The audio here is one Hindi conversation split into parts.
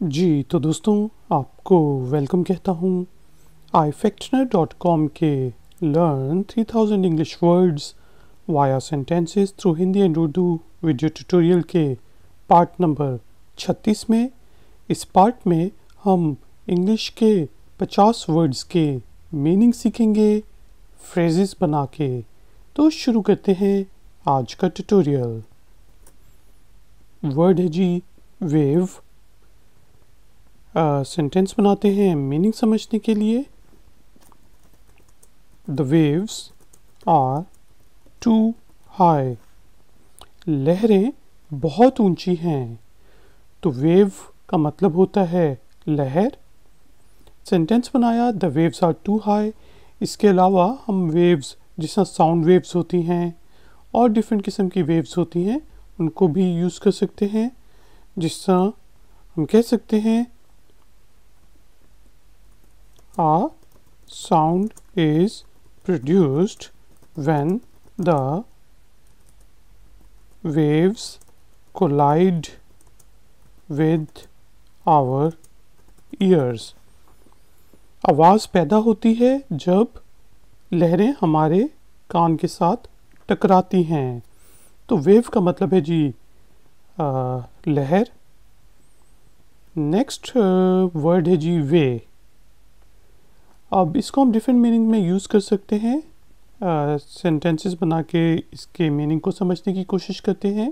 जी तो दोस्तों आपको वेलकम कहता हूँ iFactner.com के learn 3000 English words via sentences through Hindi and Urdu video tutorial के पार्ट नंबर 36 में। इस पार्ट में हम इंग्लिश के 50 वर्ड्स के मीनिंग सीखेंगे फ्रेजेस बना के। तो शुरू करते हैं आज का ट्यूटोरियल। वर्ड है जी वेव। सेंटेंस बनाते हैं मीनिंग समझने के लिए। The waves are too high. लहरें बहुत ऊंची हैं। तो वेव का मतलब होता है लहर। सेंटेंस बनाया the waves are too high. इसके अलावा हम वेव्स जिस तरह साउंड वेव्स होती हैं और डिफरेंट किस्म की वेव्स होती हैं उनको भी यूज़ कर सकते हैं। जिस तरह हम कह सकते हैं A sound is produced when the waves collide with our ears. आवाज़ पैदा होती है जब लहरें हमारे कान के साथ टकराती हैं। तो वेव का मतलब है जी लहर। नेक्स्ट वर्ड है जी वे। अब इसको हम डिफरेंट मीनिंग में यूज़ कर सकते हैं। सेंटेंसेस बना के इसके मीनिंग को समझने की कोशिश करते हैं।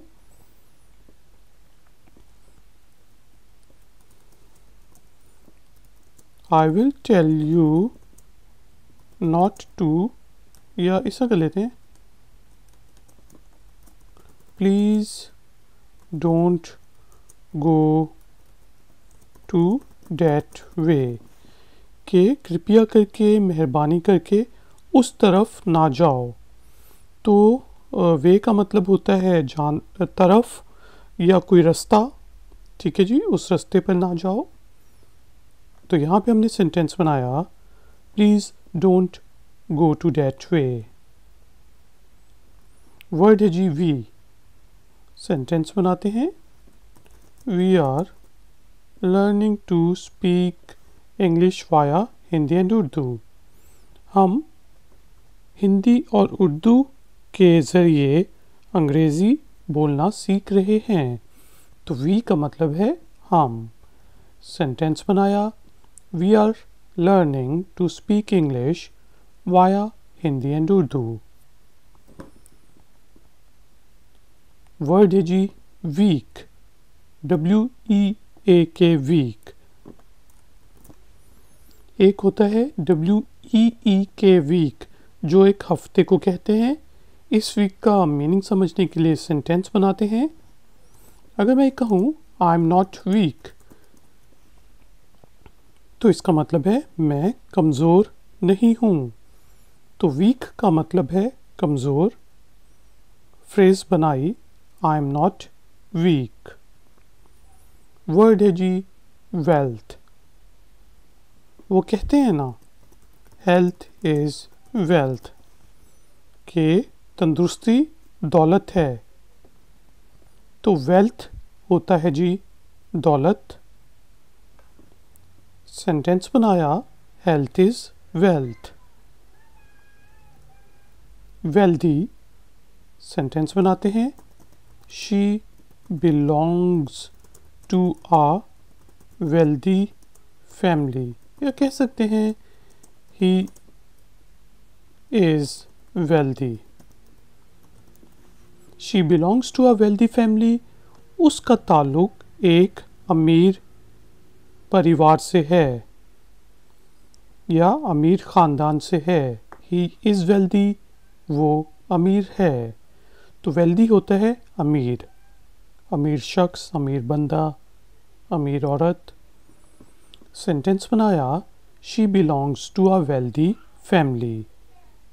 I will tell you not to, या ऐसा कर लेते हैं please don't go to that way, कि कृपया करके मेहरबानी करके उस तरफ ना जाओ। तो वे का मतलब होता है तरफ या कोई रास्ता। ठीक है जी, उस रास्ते पर ना जाओ। तो यहाँ पे हमने सेंटेंस बनाया please don't go to that way. Word है जी वी। सेंटेंस बनाते हैं we are learning to speak English via Hindi and Urdu. हम हिंदी और उर्दू के ज़रिए अंग्रेज़ी बोलना सीख रहे हैं। तो वी का मतलब है हम। सेंटेंस बनाया we are learning to speak English via Hindi and Urdu. Word है जी वीक। WEAK week. एक होता है WEEK वीक, जो एक हफ्ते को कहते हैं। इस वीक का मीनिंग समझने के लिए सेंटेंस बनाते हैं। अगर मैं कहूँ आई एम नॉट वीक, तो इसका मतलब है मैं कमज़ोर नहीं हूँ। तो वीक का मतलब है कमज़ोर। फ्रेज बनाई I am not weak. Word है जी वेल्थ। वो कहते हैं ना हेल्थ इज़ वेल्थ, के तंदुरुस्ती दौलत है। तो वेल्थ होता है जी दौलत। सेंटेंस बनाया health is wealth. Wealthy. Sentence बनाते हैं she belongs to a wealthy family, या कह सकते हैं he is wealthy. She belongs to a wealthy family. उसका ताल्लुक एक अमीर परिवार से है या अमीर ख़ानदान से है। ही इज़ वेल्दी, वो अमीर है। तो वेल्दी होता है अमीर। अमीर शख्स, अमीर बंदा, अमीर औरत। सेंटेंस बनाया she belongs to a wealthy family,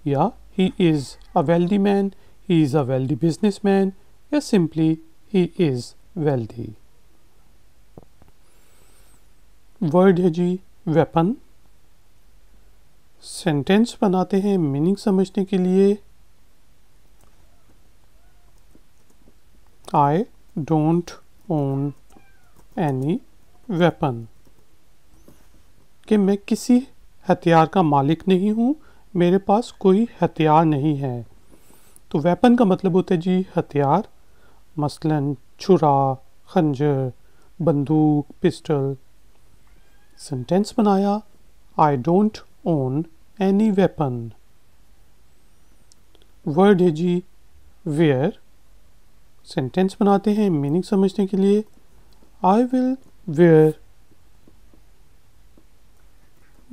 या he is a wealthy man, he is a wealthy businessman, या simply he is wealthy. Word है जी वेपन। सेंटेंस बनाते हैं मीनिंग समझने के लिए। I don't own any weapon, कि मैं किसी हथियार का मालिक नहीं हूँ, मेरे पास कोई हथियार नहीं है। तो वेपन का मतलब होता है जी हथियार, मसलन छुरा, खंजर, बंदूक, पिस्टल। सेंटेंस बनाया, I don't own any weapon. Word है जी वेयर। सेंटेंस बनाते हैं मीनिंग समझने के लिए। I will where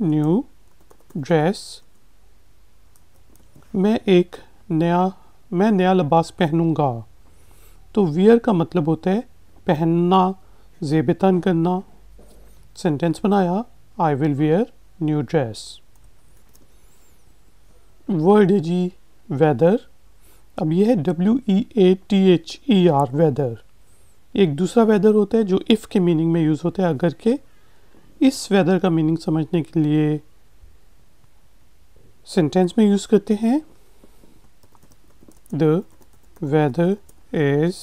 new dress. मैं नया लिबास पहनूंगा। तो वियर का मतलब होता है पहनना, ज़ेब-ए-तन करना। सेंटेंस बनाया, I will where new dress. Word है जी वेदर। अब यह है WEATHER, वेदर। एक दूसरा वेदर होता है जो इफ़ के मीनिंग में यूज़ होता है, अगर के। इस वेदर का मीनिंग समझने के लिए सेंटेंस में यूज़ करते हैं, द वेदर इज़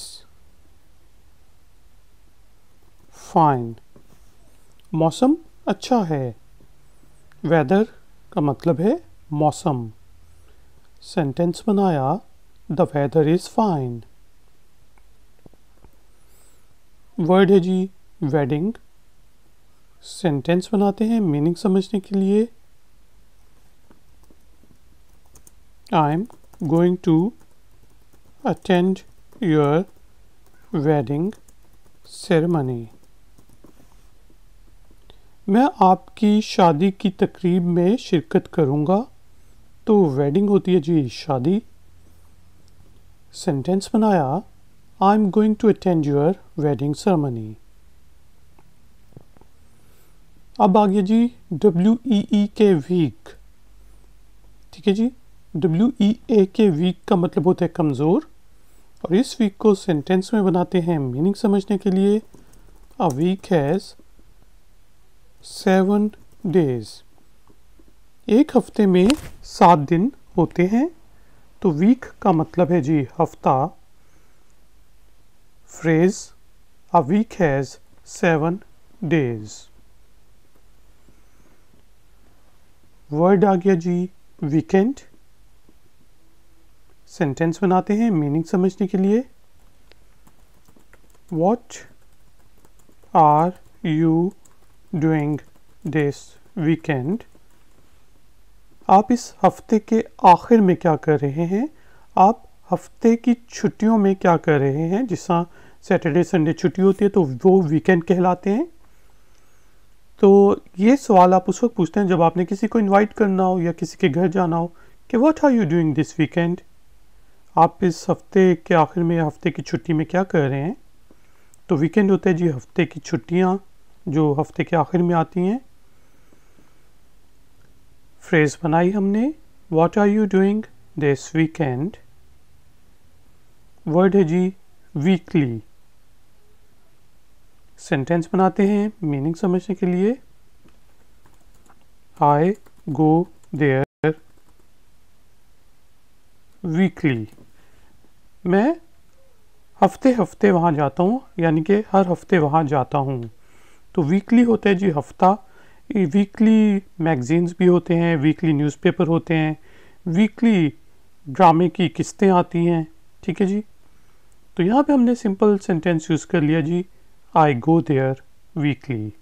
फाइन। मौसम अच्छा है। वेदर का मतलब है मौसम। सेंटेंस बनाया, the weather is fine. Word है जी वेडिंग। सेंटेंस बनाते हैं मीनिंग समझने के लिए। I am going to attend your wedding ceremony. मैं आपकी शादी की तकरीब में शिरकत करूँगा। तो वेडिंग होती है जी शादी। सेंटेंस बनाया, I am going to attend your wedding ceremony. अब आ गया जी WEE के वीक। ठीक है जी, WEA के वीक का मतलब होता है कमज़ोर। और इस वीक को सेंटेंस में बनाते हैं मीनिंग समझने के लिए। A week has 7 days। एक हफ्ते में 7 दिन होते हैं। तो वीक का मतलब है जी हफ्ता। Phrase, a week has 7 days। Word आ गया जी वीकेंड। सेंटेंस बनाते हैं मीनिंग समझने के लिए। What are you doing this weekend? आप इस हफ्ते के आखिर में क्या कर रहे हैं? आप हफ्ते की छुट्टियों में क्या कर रहे हैं? जिस सैटरडे संडे छुट्टी होती है तो वो वीकेंड कहलाते हैं। तो ये सवाल आप उस वक्त पूछते हैं जब आपने किसी को इनवाइट करना हो या किसी के घर जाना हो कि what are you doing this weekend? आप इस हफ्ते के आखिर में या हफ्ते की छुट्टी में क्या कर रहे हैं? तो वीकेंड होता है जी हफ्ते की छुट्टियां जो हफ्ते के आखिर में आती हैं। फ्रेज बनाई हमने, what are you doing this weekend. Word है जी वीकली। सेंटेंस बनाते हैं मीनिंग समझने के लिए। आई गो देयर वीकली। मैं हफ्ते हफ्ते वहाँ जाता हूँ, यानी कि हर हफ्ते वहाँ जाता हूँ। तो वीकली होता है जी हफ्ता। वीकली मैगजीन्स भी होते हैं, वीकली न्यूज़पेपर होते हैं, वीकली ड्रामे की किस्तें आती हैं। ठीक है जी। तो यहाँ पे हमने सिंपल सेंटेंस यूज़ कर लिया जी, आई गो देयर वीकली।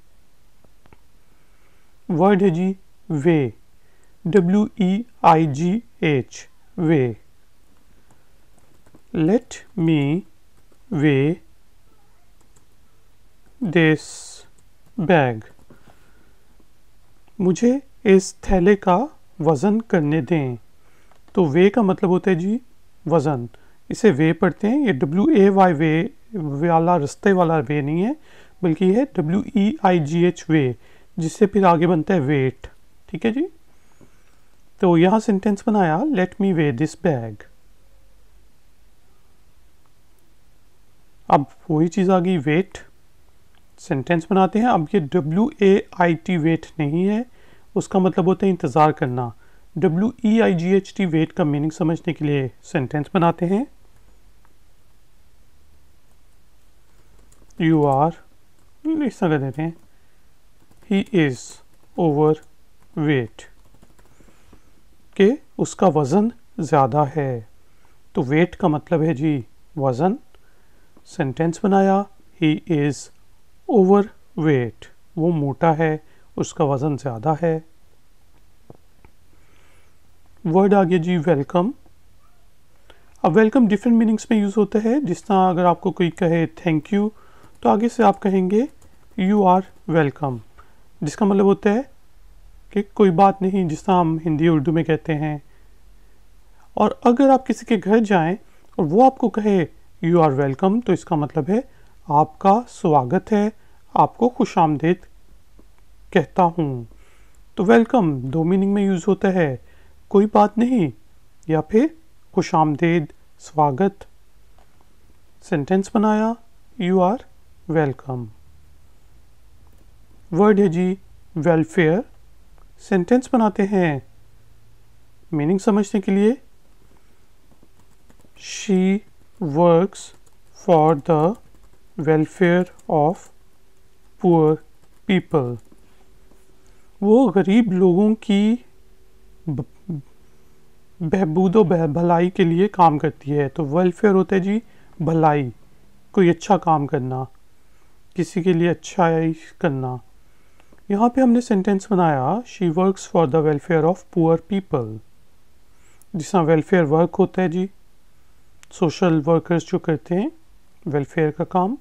वर्ड है जी वे, WEIGH, way. Let me way this bag. मुझे इस थैले का वज़न करने दें। तो वे का मतलब होता है जी वज़न। इसे वे पढ़ते हैं। ये WAY वे वाला रास्ते वाला वे नहीं है, बल्कि ये WEIGH वे, जिससे फिर आगे बनता है वेट। ठीक है जी। तो यहाँ सेंटेंस बनाया, let me way this bag. अब वही चीज़ आ गई वेट। सेंटेंस बनाते हैं। अब ये WAIT वेट नहीं है, उसका मतलब होता है इंतज़ार करना। WEIGHT वेट का मीनिंग समझने के लिए सेंटेंस बनाते हैं। यू आर इस तरह देते हैं, ही इज़ ओवर वेट, कि उसका वज़न ज़्यादा है। तो वेट का मतलब है जी वज़न। सेंटेंस बनाया, ही इज़ ओवर वेट, वो मोटा है, उसका वज़न ज़्यादा है। वर्ड आ गया जी वेलकम। अब वेलकम डिफरेंट मीनिंग्स में यूज़ होता है। जिस तरह अगर आपको कोई कहे थैंक यू, तो आगे से आप कहेंगे यू आर वेलकम, जिसका मतलब होता है कि कोई बात नहीं, जिस तरह हम हिंदी उर्दू में कहते हैं। और अगर आप किसी के घर जाएं और वो आपको कहे यू आर वेलकम, तो इसका मतलब है आपका स्वागत है, आपको खुशामदीद कहता हूँ। तो वेलकम दो मीनिंग में यूज़ होता है, कोई बात नहीं या फिर खुशामदीद, स्वागत। सेंटेंस बनाया, यू आर वेलकम। वर्ड है जी वेलफेयर। सेंटेंस बनाते हैं मीनिंग समझने के लिए। She works for the welfare of poor people, वो गरीब लोगों की बहबूद व भलाई के लिए काम करती है। तो वेलफेयर होता है जी भलाई, कोई अच्छा काम करना, किसी के लिए अच्छा करना। यहाँ पे हमने सेंटेंस बनाया, she works for the welfare of poor people. जिसका वेलफेयर वर्क होता है जी, सोशल वर्कर्स जो करते हैं वेलफेयर का काम,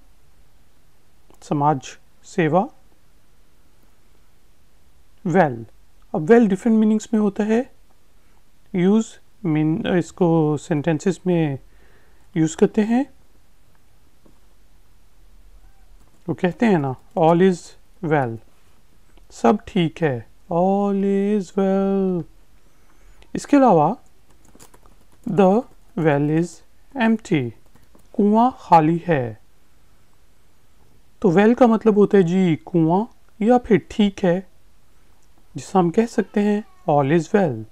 समाज सेवा। वेल, अब वेल डिफरेंट मीनिंग्स में होता है। यूज़ इसको सेंटेंसेस में यूज़ करते हैं। वो कहते हैं ना ऑल इज़ वेल, सब ठीक है, ऑल इज़ वेल। इसके अलावा द वेल इज़ एम्प्टी, कुआं खाली है। तो वेल का मतलब होता है जी कुआं या फिर ठीक है, जिससे हम कह सकते हैं ऑल इज़ वेल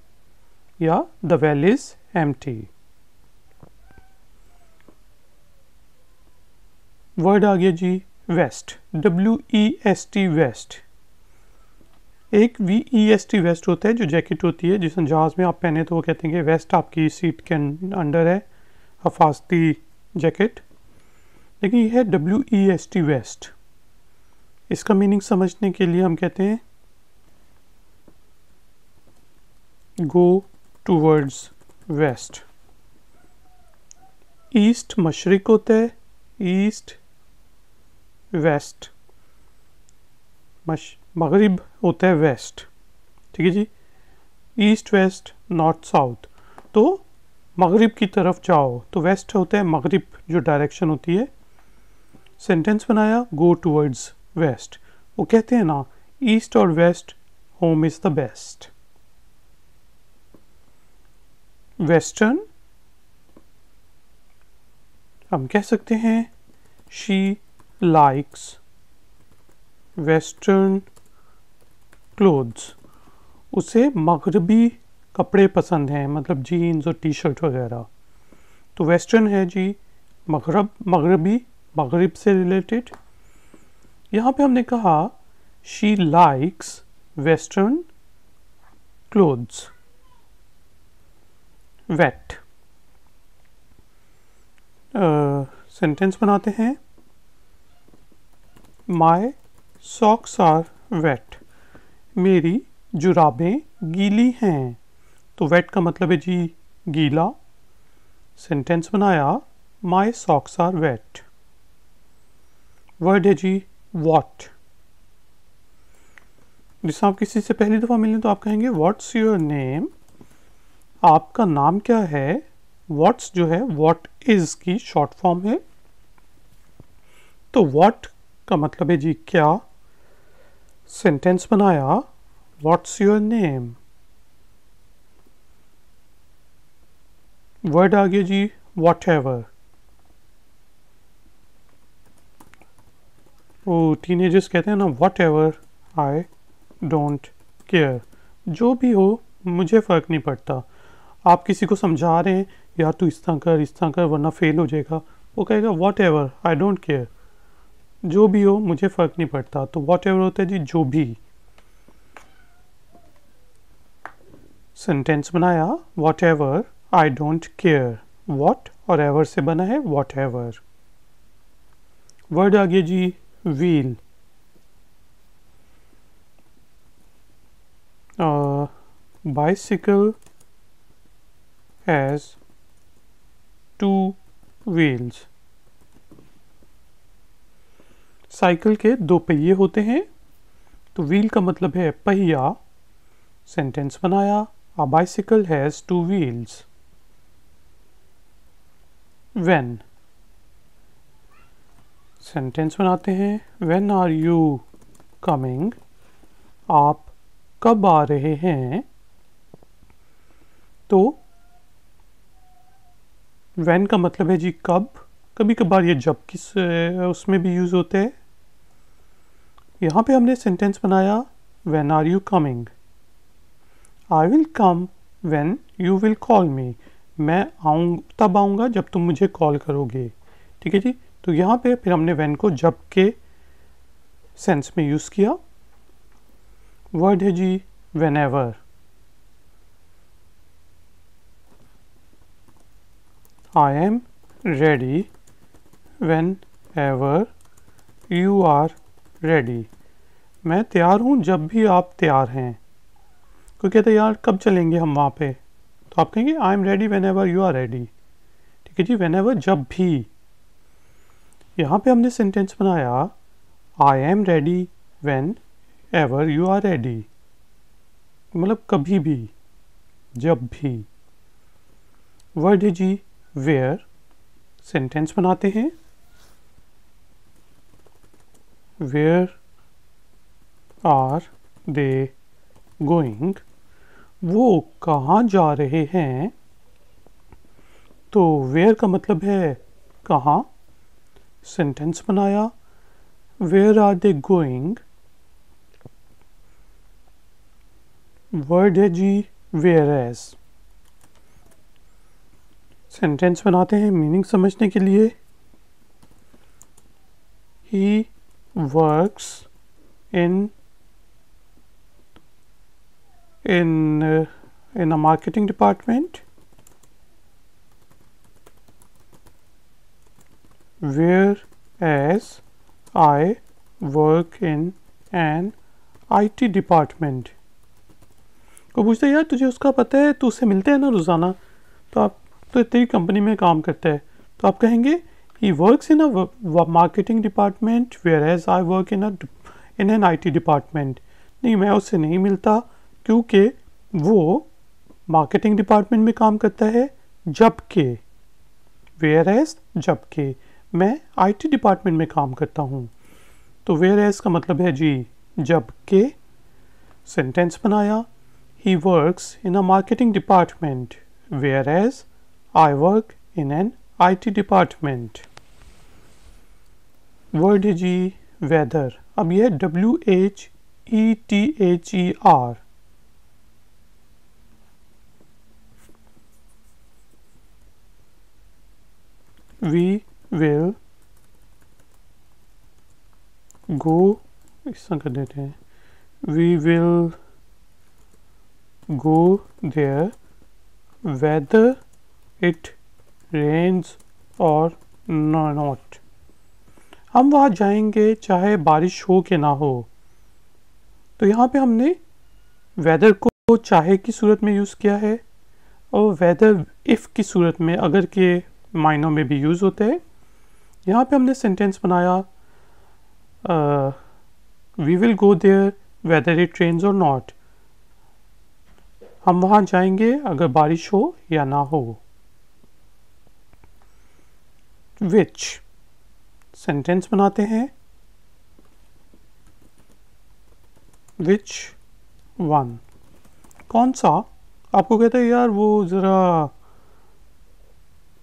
या the well is empty. Word आ गया जी वेस्ट, WEST वेस्ट। एक VEST वेस्ट होता है जो जैकेट होती है, जिस जहाज़ में आप पहने तो वो कहते हैं कि वेस्ट आपकी सीट के अंडर है, हिफाजती जैकेट। लेकिन यह है WEST वेस्ट। इसका मीनिंग समझने के लिए हम कहते हैं गो टूवर्ड्स वेस्ट। ईस्ट मशरिक होता है, ईस्ट वेस्ट। मगरिब होता है वेस्ट, ठीक है जी। ईस्ट वेस्ट नॉर्थ साउथ, तो मगरिब की तरफ जाओ, तो वेस्ट होता है मगरिब जो डायरेक्शन होती है। सेंटेंस बनाया, गो टूवर्ड्स वेस्ट। वो कहते हैं ना ईस्ट और west, home is the best. Western हम कह सकते हैं शी लाइक्स वेस्टर्न क्लोथ्स, उसे मगरबी कपड़े पसंद हैं, मतलब जीन्स और टी शर्ट वगैरह। तो वेस्टर्न है जी मगरबी, मगरिब से रिलेटेड। यहाँ पे हमने कहा she likes western clothes. Wait, sentence बनाते हैं, माई सॉक्स आर वेट, मेरी जुराबें गीली हैं। तो वेट का मतलब है जी गीला। सेंटेंस बनाया, माई सॉक्स आर वेट। वर्ड है जी वॉट। जिससे आप किसी से पहली दफ़ा मिलें तो आप कहेंगे व्हाट्स योर नेम, आपका नाम क्या है। व्हाट्स जो है व्हाट इज़ की शॉर्ट फॉर्म है। तो व्हाट का मतलब है जी क्या। सेंटेंस बनाया, व्हाट्स योर नेम। वर्ड आ गया जी व्हाटएवर। वो टीनेजर्स कहते हैं ना व्हाटएवर, आई डोंट केयर, जो भी हो मुझे फ़र्क नहीं पड़ता। आप किसी को समझा रहे हैं यार तू इस तरह कर वरना फेल हो जाएगा, वो कहेगा व्हाटएवर आई डोंट केयर, जो भी हो मुझे फ़र्क नहीं पड़ता, तो वॉट एवर होता है जी जो भी। सेंटेंस बनाया whatever I don't care, what और एवर से बना है वॉट एवर। वर्ड आगे जी wheel, bicycle has two wheels। Cycle के दो पहिए होते हैं, तो व्हील का मतलब है पहिया। सेंटेंस बनाया A bicycle has two wheels। When, sentence बनाते हैं When are you coming, आप कब आ रहे हैं। तो when का मतलब है जी कब, कभी कभार ये जब किस उसमें भी यूज़ होते हैं। यहाँ पे हमने सेंटेंस बनाया When are you coming, I will come when you will call me, मैं तब आऊँगा जब तुम मुझे कॉल करोगे। ठीक है जी, तो यहाँ पे फिर हमने when को जब के सेंस में यूज़ किया। वर्ड है जी whenever, I am ready whenever you are ready, मैं तैयार हूँ जब भी आप तैयार हैं। कोई कहते हैं यार कब चलेंगे हम वहाँ पे, तो आप कहेंगे I am ready whenever you are ready. ठीक है जी, वेन एवर जब भी। यहाँ पे हमने सेंटेंस बनाया I am ready whenever you are ready, मतलब कभी भी जब भी। वर्ड है जी वेयर, सेंटेंस बनाते हैं वेयर आर दे गोइंग, वो कहाँ जा रहे हैं। तो वेयर का मतलब है कहाँ। सेंटेंस बनाया where are they going. Word है जी वेयर एज, सेंटेंस बनाते हैं मीनिंग समझने के लिए। He works in a marketing department, whereas I work in an IT department। को पूछते हैं यार तुझे उसका पता है, तो उससे मिलते हैं ना रोज़ाना, तो आप तो तेरी कंपनी में काम करता है, तो आप कहेंगे he works in a marketing department whereas I work in an IT department। नहीं, मैं उससे नहीं मिलता क्योंकि वो मार्केटिंग डिपार्टमेंट में काम करता है, जबकि whereas जबकि मैं IT डिपार्टमेंट में काम करता हूँ। तो whereas का मतलब है जी जबकि। सेंटेंस बनाया he works in a marketing department whereas I work in an IT department। Word है जी वेदर, अब यह WHETHER, we will go, इस तरह कर देते हैं we will go there whether it rains or not, हम वहाँ जाएंगे चाहे बारिश हो कि ना हो। तो यहाँ पे हमने वेदर को चाहे की सूरत में यूज़ किया है, और वेदर इफ़ की सूरत में अगर के मायनों में भी यूज़ होते हैं। यहाँ पे हमने सेंटेंस बनाया we will go there whether it rains और नॉट, हम वहाँ जाएंगे अगर बारिश हो या ना हो। विच, सेंटेंस बनाते हैं विच वन, कौन सा। आपको कहते हैं यार वो ज़रा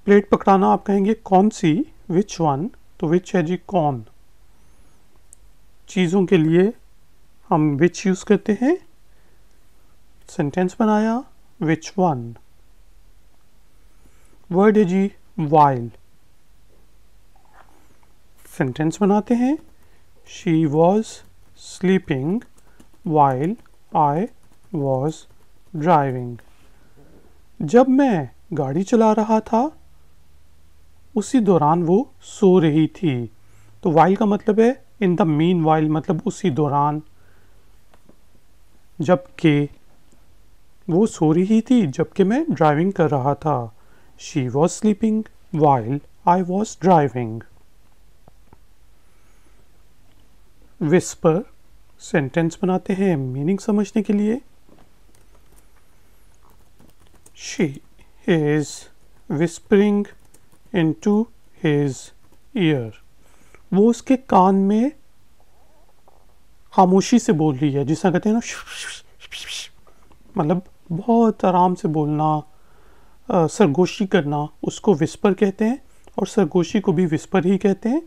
प्लेट पकड़ाना, आप कहेंगे कौन सी, विच वन, तो विच है जी कौन। चीज़ों के लिए हम विच यूज़ करते हैं। सेंटेंस बनाया विच वन। वर्ड है जी वाइल, सेंटेंस बनाते हैं। She was sleeping while I was driving. जब मैं गाड़ी चला रहा था उसी दौरान वो सो रही थी। तो वाइल का मतलब है इन द मीन वाइल, मतलब उसी दौरान, जबकि वो सो रही थी जबकि मैं ड्राइविंग कर रहा था। She was sleeping while I was driving. Whisper sentence बनाते हैं मीनिंग समझने के लिए। She is whispering into his year. वो उसके कान में खामोशी से बोल रही है, जिसे कहते हैं ना, मतलब बहुत आराम से बोलना, सरगोशी करना, उसको विस्पर कहते हैं। और सरगोशी को भी विस्पर ही कहते हैं।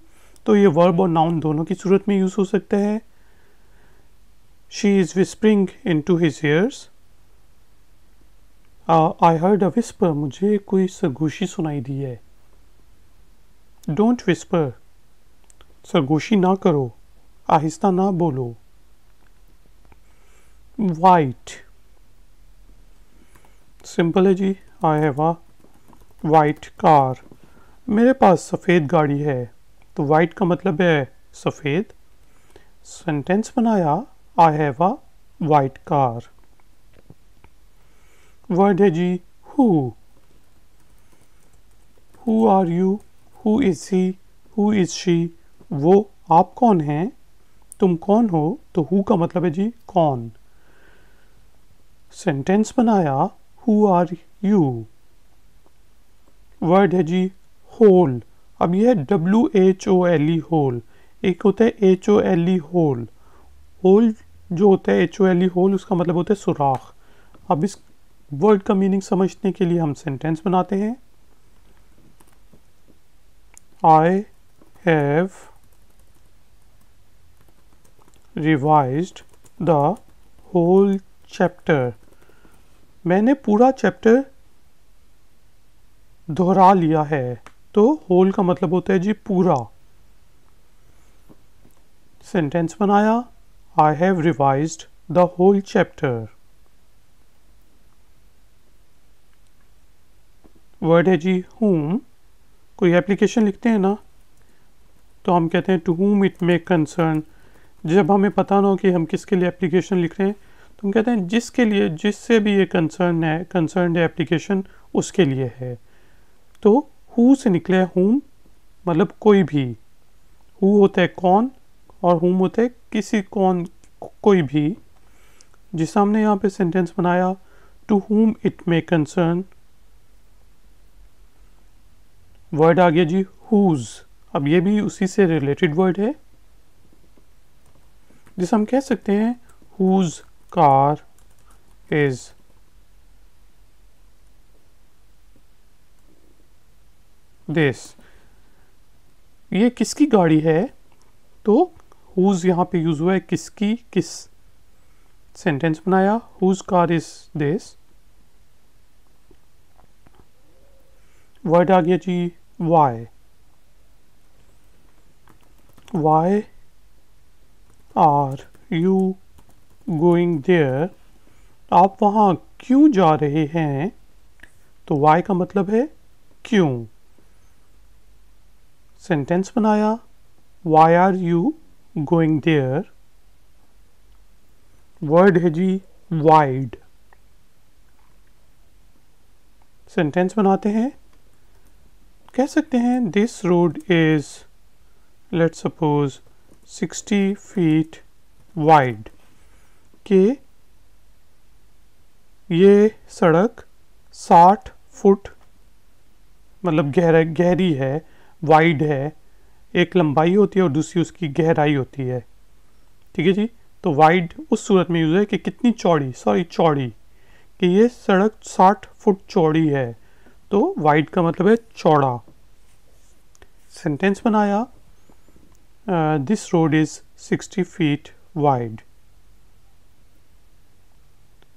तो ये वर्ब और नाउन दोनों की सूरत में यूज हो सकता है। She is whispering into his years. I heard a whisper. मुझे कोई सरगोशी सुनाई दी है। Don't whisper. सरगोशी ना करो, आहिस्ता ना बोलो। वाइट सिंपल है जी। I have a white car. मेरे पास सफ़ेद गाड़ी है। तो वाइट का मतलब है सफ़ेद। सेंटेंस बनाया I have a white car. Word है जी who. Who are you, who is he, who is she. वो आप कौन हैं, तुम कौन हो। तो हु का मतलब है जी कौन। सेंटेंस बनाया हु आर यू। वर्ड है जी होल। अब यह है WHOLE होल। एक होता है HOLE होल। होल जो होता है HOLE होल, उसका मतलब होता है सुराख। अब इस वर्ड का मीनिंग समझने के लिए हम सेंटेंस बनाते हैं। I have revised the whole chapter. मैंने पूरा चैप्टर दोहरा लिया है। तो होल का मतलब होता है जी पूरा। सेंटेंस बनाया I have revised the whole chapter. Word है जी whom। कोई एप्लीकेशन लिखते हैं ना, तो हम कहते हैं to whom it may concern. जब हमें पता ना हो कि हम किसके लिए एप्लीकेशन लिख रहे हैं, तो हम कहते हैं जिसके लिए, जिससे भी ये कंसर्न है एप्लीकेशन, उसके लिए है। तो हु से निकले whom, मतलब कोई भी। हु होता है कौन और whom होता है किसी, कौन, कोई भी। जिस हमने यहाँ पे सेंटेंस बनाया to whom it may concern. Word आ गया जी whose। अब ये भी उसी से रिलेटेड वर्ड है, जिसे हम कह सकते हैं whose car is this। ये किसकी गाड़ी है। तो whose यहाँ पे यूज हुआ है किसकी, किस। सेंटेंस बनाया whose car is this। Word आ गया जी why। why are you going there। आप वहाँ क्यों जा रहे हैं। तो why का मतलब है क्यों। सेंटेंस बनाया why are you going there। Word है जी wide। सेंटेंस बनाते हैं, कह सकते हैं this road is let's suppose 60 feet wide. कि ये सड़क 60 फुट मतलब गहरी है, वाइड है। एक लंबाई होती है और दूसरी उसकी गहराई होती है। ठीक है जी। तो वाइड उस सूरत में यूज है कि कितनी चौड़ी, चौड़ी, कि ये सड़क 60 फुट चौड़ी है। तो वाइड का मतलब है चौड़ा। सेंटेंस बनाया this road is 60 feet wide.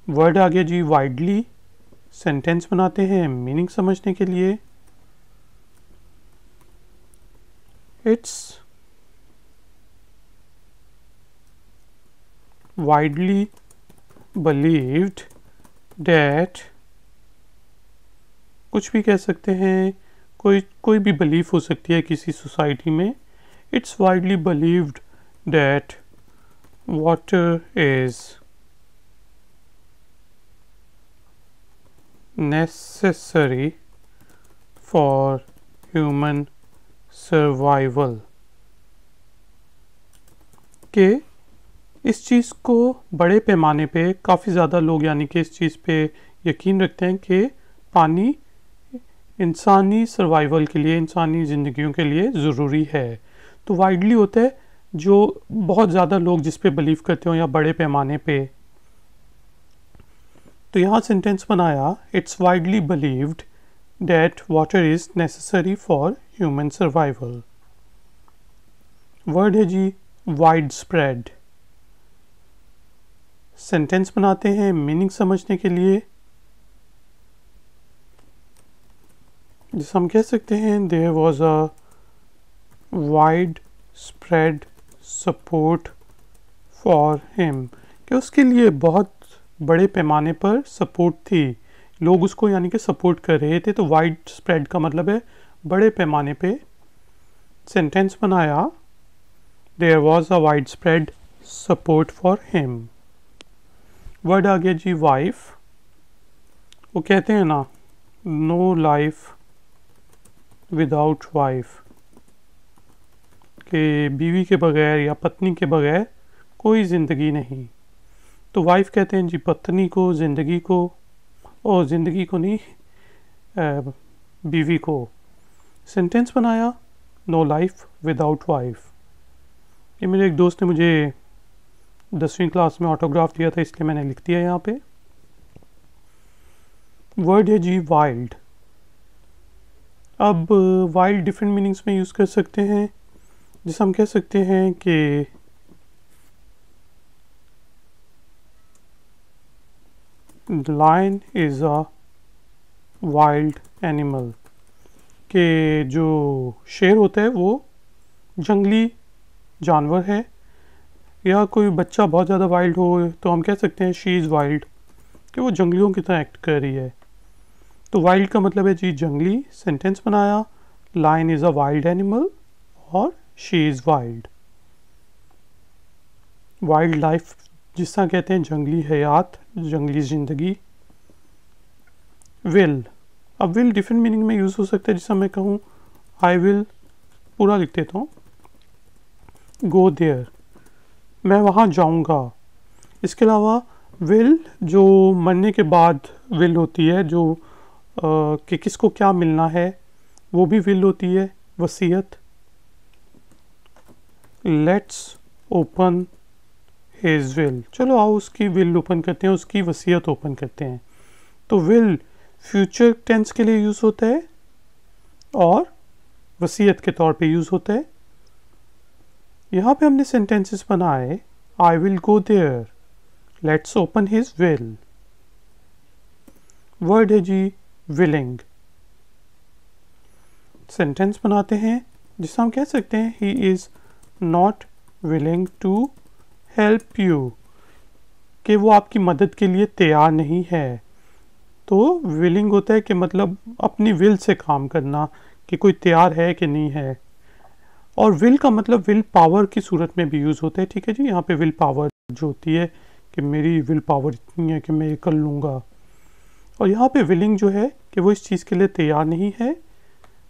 Word आ गया जी वाइडली। सेंटेंस बनाते हैं मीनिंग समझने के लिए। इट्स widely believed that, कुछ भी कह सकते हैं, कोई भी बिलीफ हो सकती है किसी सोसाइटी में. It's widely believed that water is necessary for human survival. के इस चीज़ को बड़े पैमाने पे काफ़ी ज़्यादा लोग यानी कि इस चीज़ पे यकीन रखते हैं कि पानी इंसानी सर्वाइवल के लिए, इंसानी ज़िंदगियों के लिए ज़रूरी है. तो वाइडली होता है जो बहुत ज़्यादा लोग जिस पे बिलीव करते हो या बड़े पैमाने पे. तो यहाँ सेंटेंस बनाया it's widely believed that water is necessary for human survival. Word है जी वाइड स्प्रेड. सेंटेंस बनाते हैं मीनिंग समझने के लिए. जिसे हम कह सकते हैं there was a widespread support for him, कि उसके लिए बहुत बड़े पैमाने पर सपोर्ट थी, लोग उसको यानी कि सपोर्ट कर रहे थे. तो वाइड स्प्रेड का मतलब है बड़े पैमाने पे. सेंटेंस बनाया there was a widespread support for him. Word आ गया जी वाइफ. वो कहते हैं ना नो लाइफ विदाउट वाइफ, कि बीवी के बगैर या पत्नी के बगैर कोई ज़िंदगी नहीं. तो वाइफ कहते हैं जी पत्नी को, ज़िंदगी को, और ज़िंदगी को नहीं बीवी को. सेंटेंस बनाया नो लाइफ विदाउट वाइफ. ये मेरे एक दोस्त ने मुझे 10वीं क्लास में ऑटोग्राफ दिया था, इसलिए मैंने लिख दिया यहाँ पे. वर्ड है जी वाइल्ड. अब वाइल्ड डिफरेंट मीनिंग्स में यूज़ कर सकते हैं. जिसे हम कह सकते हैं कि lion is a wild animal, कि जो शेर होता है वो जंगली जानवर है. या कोई बच्चा बहुत ज़्यादा वाइल्ड हो तो हम कह सकते हैं शी इज़ वाइल्ड, कि वो जंगलियों की तरह एक्ट कर रही है. तो वाइल्ड का मतलब है जी जंगली. सेंटेंस बनाया lion is a wild animal और she is wild. Wildlife जिसका कहते हैं जंगली हयात, जंगली ज़िंदगी. विल. अब विल डिफरेंट मीनिंग में यूज़ हो सकता है. जिससे मैं कहूँ आई विल, पूरा लिख देता हूँ, गो देयर, मैं वहाँ जाऊँगा. इसके अलावा विल जो मरने के बाद विल होती है, जो कि किसको क्या मिलना है, वो भी विल होती है, वसीयत. लेट्स ओपन हिज विल, चलो आओ उसकी विल ओपन करते हैं, उसकी वसीयत ओपन करते हैं. तो विल फ्यूचर टेंस के लिए यूज़ होता है और वसीयत के तौर पे यूज़ होता है. यहाँ पे हमने सेंटेंसेस बनाए I will go there, let's open his will. Word है जी विलिंग. सेंटेंस बनाते हैं जिससे हम कह सकते हैं he is not willing to help you, कि वो आपकी मदद के लिए तैयार नहीं है. तो विलिंग होता है कि मतलब अपनी विल से काम करना, कि कोई तैयार है कि नहीं है. और विल का मतलब विल पावर की सूरत में भी यूज़ होता है. ठीक है जी, यहाँ पे विल पावर जो होती है कि मेरी विल पावर इतनी है कि मैं ये कर लूँगा. और यहाँ पे विलिंग जो है कि वो इस चीज़ के लिए तैयार नहीं है.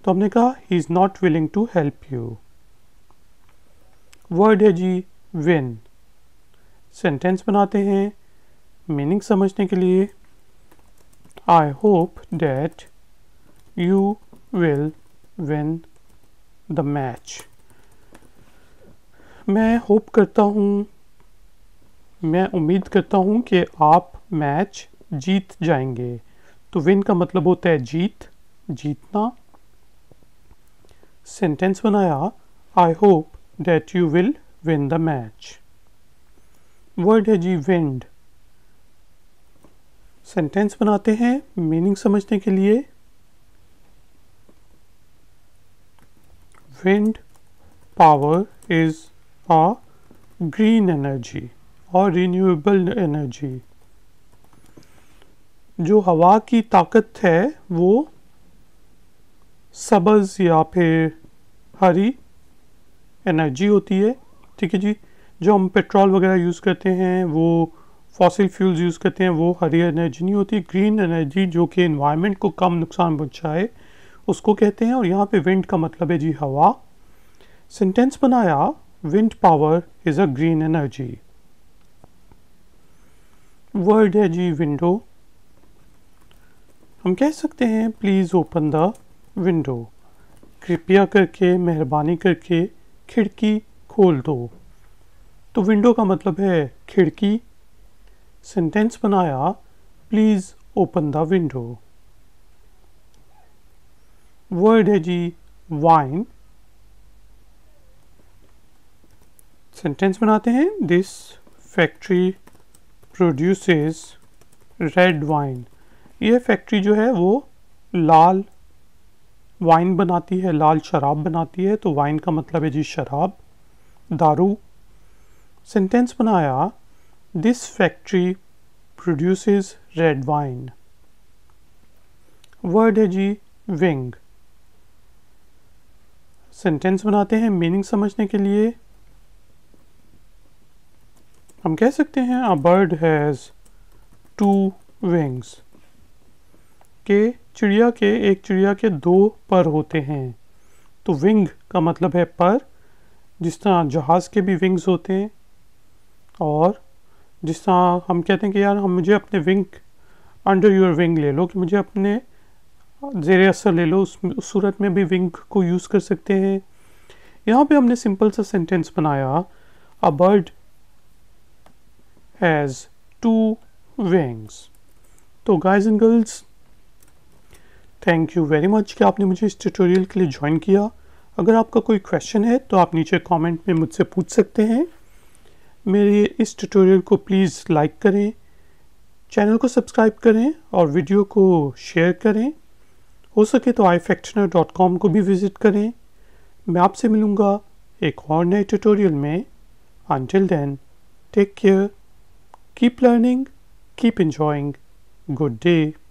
तो हमने कहा he is not willing to help you. Word है जी विन. सेंटेंस बनाते हैं मीनिंग समझने के लिए. I hope that you will win the match. मैं होप करता हूँ, मैं उम्मीद करता हूँ कि आप मैच जीत जाएंगे. तो विन का मतलब होता है जीत, जीतना. सेंटेंस बनाया I hope that you will win the match. Word है जी विंड. सेंटेंस बनाते हैं मीनिंग समझने के लिए. Wind power is a green energy और रिन्यूएबल एनर्जी। जो हवा की ताकत है वो सब्ज़ या फिर हरी एनर्जी होती है। ठीक है जी। जो हम पेट्रोल वगैरह यूज़ करते हैं, वो फॉसिल फ्यूल्स यूज़ करते हैं, वो हरी एनर्जी नहीं होती। ग्रीन एनर्जी जो कि एनवायरनमेंट को कम नुकसान पहुँचाए उसको कहते हैं। और यहाँ पे विंड का मतलब है जी हवा। सेंटेंस बनाया, wind power is a green energy. Word है जी विंडो। हम कह सकते हैं प्लीज़ ओपन द विंडो, कृपया करके, मेहरबानी करके खिड़की खोल दो। तो विंडो का मतलब है खिड़की। सेंटेंस बनाया, please open the window. Word है जी वाइन। सेंटेंस बनाते हैं, this factory produces red wine. यह फैक्ट्री जो है वो लाल वाइन बनाती है, लाल शराब बनाती है। तो वाइन का मतलब है जी शराब, दारू। सेंटेंस बनाया, this factory produces red wine. Word है जी विंग। सेंटेंस बनाते हैं मीनिंग समझने के लिए। हम कह सकते हैं अ बर्ड हैज़ 2 विंग्स, के चिड़िया के 2 पर होते हैं। तो विंग का मतलब है पर, जिस तरह जहाज़ के भी विंग्स होते हैं। और जिस तरह हम कहते हैं कि यार हम मुझे अपने विंग, अंडर योर विंग ले लो, कि मुझे अपने ज़ेरे असर ले लो, उस सूरत में भी विंग को यूज़ कर सकते हैं। यहाँ पे हमने सिंपल सा सेंटेंस बनाया, अ बर्ड हैज़ 2 विंग्स। तो guys and girls, thank you very much कि आपने मुझे इस ट्यूटोरियल के लिए ज्वाइन किया। अगर आपका कोई क्वेश्चन है तो आप नीचे कमेंट में मुझसे पूछ सकते हैं। मेरे इस ट्यूटोरियल को प्लीज़ लाइक करें, चैनल को सब्सक्राइब करें और वीडियो को शेयर करें। हो सके तो ifactioner.com को भी विज़िट करें। मैं आपसे मिलूँगा एक और नए ट्यूटोरियल में। Until then, take care, keep learning, keep enjoying. Good day.